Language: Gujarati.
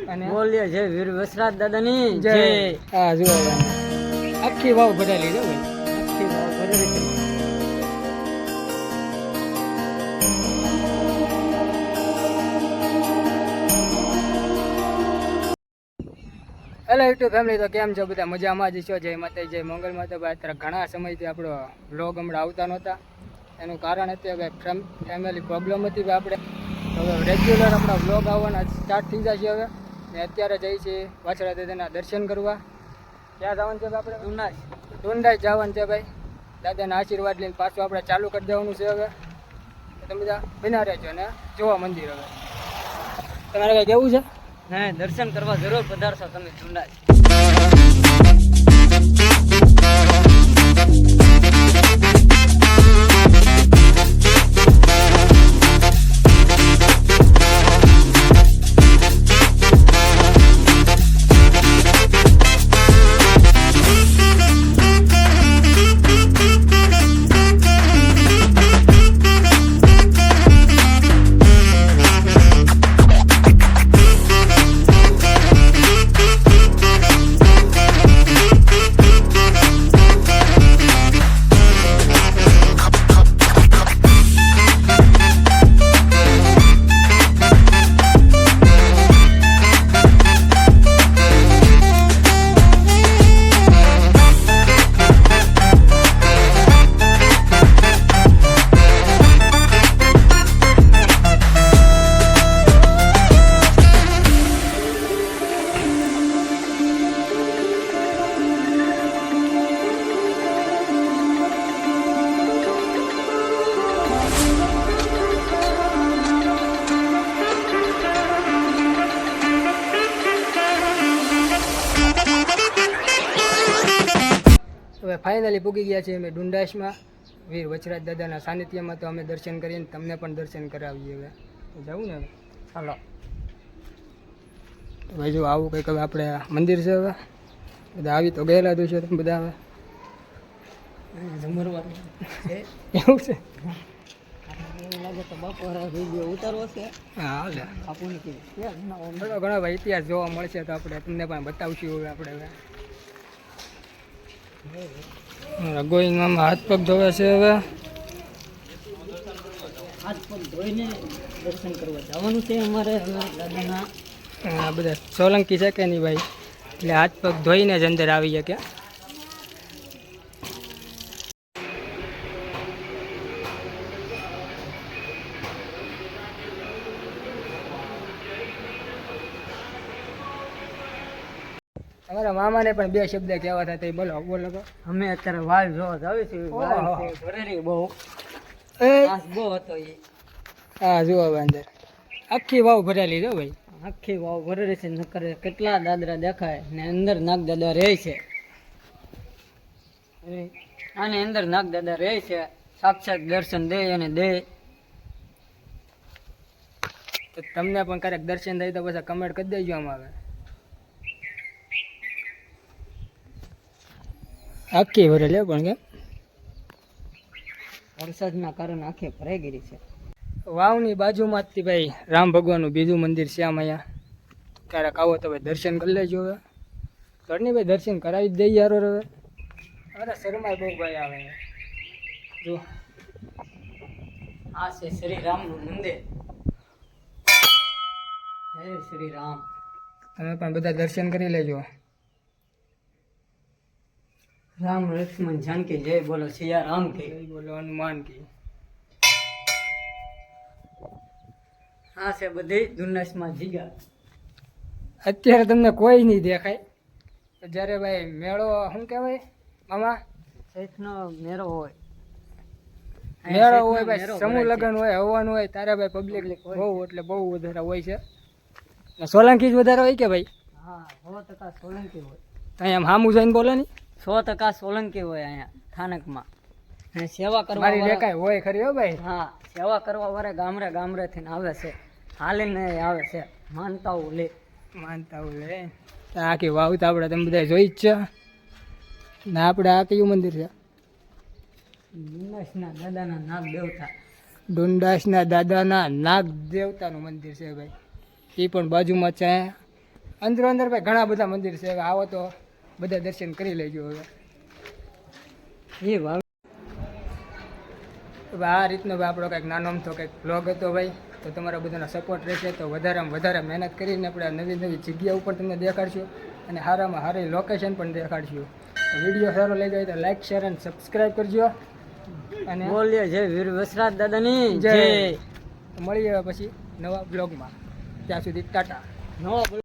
અને બોલીએ જય વીર વસરાજ દાદાની જય. જય. હા જુઓ આખી વાવ ભરેલી છે ભાઈ. આખી વાવ ભરેલી છે. હેલો યુટ્યુબ ફેમિલી, તો કેમ છો બધા? મજામાં જ છો? જય માતા જય મંગલ માતા. ભાઈ અત્યારે ઘણા સમયથી આપણો વ્લોગ હમણાં આવતા નહોતા. એનું કારણ હતું ભાઈ ફેમિલી પ્રોબ્લેમ હતી ભાઈ. આપણે હવે રેગ્યુલર આપણા વ્લોગ આવવાના સ્ટાર્ટ થઈ જશે હવે. ને અત્યારે જઈએ છીએ વાછડા દાદાના દર્શન કરવા. ક્યાં જવાનું છે ભાઈ? આપણે ડુંડાઈ જવાનું છે ભાઈ. દાદાના આશીર્વાદ લઈને પાછું આપણે ચાલુ કરી દેવાનું છે હવે. તો તમે બધા બના રહેજો ને જોવા મંદિર હવે. તમારે કંઈ કેવું છે? હે, દર્શન કરવા જરૂર પધારશો તમે ચુંડાઈ. હવે ફાઇનલી પૂગી ગયા છીએ અમે ડુંડાસમાં વીર વચરાજ દાદાના સાનિધ્યમાં. તો અમે દર્શન કરીને તમને પણ દર્શન કરાવીએ. હવે જવું ને હવે ચાલો. તો ભાઈ જો આવું કંઈક હવે આપણે મંદિર છે. હવે બધા આવી તો ગયેલા તો છે તમે બધા. હવે જમરવાનું છે. એવું છે? એવું લાગે તો બપોરે વિડીયો ઉતારવો છે. હા હાલે. આપું નથી થોડો ઘણો ભાઈ ઇતિહાસ જોવા મળશે તો આપણે તમને પણ બતાવશું. હવે આપણે હવે ગોઈંગમાં હાથ પગ ધોવે છે. હવે હાથ પગ ધોઈને દર્શન કરવા જવાનું છે અમારે હવે દાદાના. આ બધા સોલંકી છે કે નહીં ભાઈ, એટલે હાથ પગ ધોઈને જ અંદર આવી શકે. અમારા મામાને પણ બે શબ્દ કહેવા હતા, તે બોલો બોલો. અમે અત્યારે વાવ જોવા જાવી છીએ. વાવ ઓહો. છે ભરેલી બહુ. એ આસ બહુ હતો એ. હા જુઓ હવે અંદર આખી વાવ ભરેલી છે ભાઈ. આખી વાવ ભરેલી છે. નકર કેટલા દાદરા દેખાય ને અંદર નાગ દાદા રહે છે. આની અંદર નાગ દાદા રહે છે. સાક્ષાત દર્શન દે અને દે. તો તમને પણ ક્યારેક દર્શન થાય તો પછી કમેન્ટ કરી દેજો આમાં. હવે આખી ભરેલી પણ કેમ વરસાદના કારણે આખી ભરાઈ ગઈ છે. વાવની બાજુમાં જ ભાઈ રામ ભગવાનનું બીજું મંદિર છે. આમ અહીંયા ક્યારેક આવો તો ભાઈ દર્શન કરી લેજો. હવે ઘરની ભાઈ દર્શન કરાવી જ દઈએ યાર. હવે અરે શરમાય બહુ ભાઈ આવે જો. આ છે શ્રી રામનું મંદિર. જય શ્રી રામ. તમે પણ બધા દર્શન કરી લેજો. રામ લક્ષ્મણ જાનકી જય બોલો સિયા રામ કી. જય બોલો હનુમાન કી. આ છે બધી ડુંડાસમાં જીગા. અત્યારે તમને કોઈ નહીં દેખાય. જ્યારે ભાઈ મેળો શું કહેવાય મામા? ચૈતનો મેળો હોય. મેળો હોય ભાઈ, સમૂહ લગ્ન હોય, હવન હોય, તારે ભાઈ પબ્લિક બહુ એટલે બહુ વધારે હોય છે. ને સોલંકી જ વધારે હોય કે ભાઈ? હા 100% સોલંકી હોય. અહીંયા આમ હામું જોઈને બોલો ને. 100% સોલંકી હોય અહીંયા સ્થાનકમાં. અને સેવા કરવા મારી વાળા- લેકાય હોય ખરી હો ભાઈ. હા, સેવા કરવા વાળા ગામડે ગામડે થઈને આવે છે. હાલીને આવે છે. માનતાઓ લે. માનતા હોય લે. આખી વાવ તો આપણે તમે બધા જોઈ જ છે ને. આપણે આ કયું મંદિર છે? ડુંડાસના દાદાના નાગ દેવતા. ડુંડાસના દાદાના નાગ દેવતાનું મંદિર છે ભાઈ. એ પણ બાજુમાં છે. અંદરો અંદર ભાઈ ઘણા બધા મંદિર છે. હવે આવો તો બધા દર્શન કરી લેજો. હવે એ ભાવ તો ભાઈ આ રીતનો ભાઈ આપણો કંઈક નાનો અમથો કંઈક બ્લોગ હતો ભાઈ. તો તમારા બધાનો સપોર્ટ રહેશે તો વધારેમાં વધારે મહેનત કરીને આપણે નવી નવી જગ્યા ઉપર તમને દેખાડશું અને સારામાં સારી લોકેશન પણ દેખાડશું. તો વિડીયો સારો લાગ્યો હોય તો લાઈક શેર અને સબસ્ક્રાઈબ કરજો. અને બોલીએ જય વીર વસરાજ દાદાની જય. જય. મળીએ પછી નવા બ્લોગમાં. ત્યાં સુધી ટાટા. નવો